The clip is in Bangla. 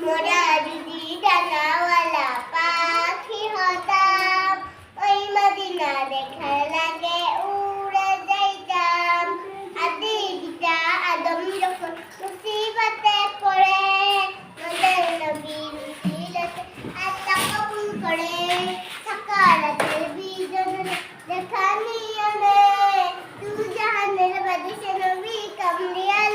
মোরা যদি ডানাওয়ালা পাখি হতাম, ওই মদিনা দেখার লাগে উড়ে যাইতাম। আদিটা আদম যখন মুসিবতে পড়ে, মদের নবীর উসিলাতে আল্লাহ কবুল করে। সাকারাতের বিজন দেখা নিয়মে, দু জাহানের বাদশা নবী কামলিয়ালা।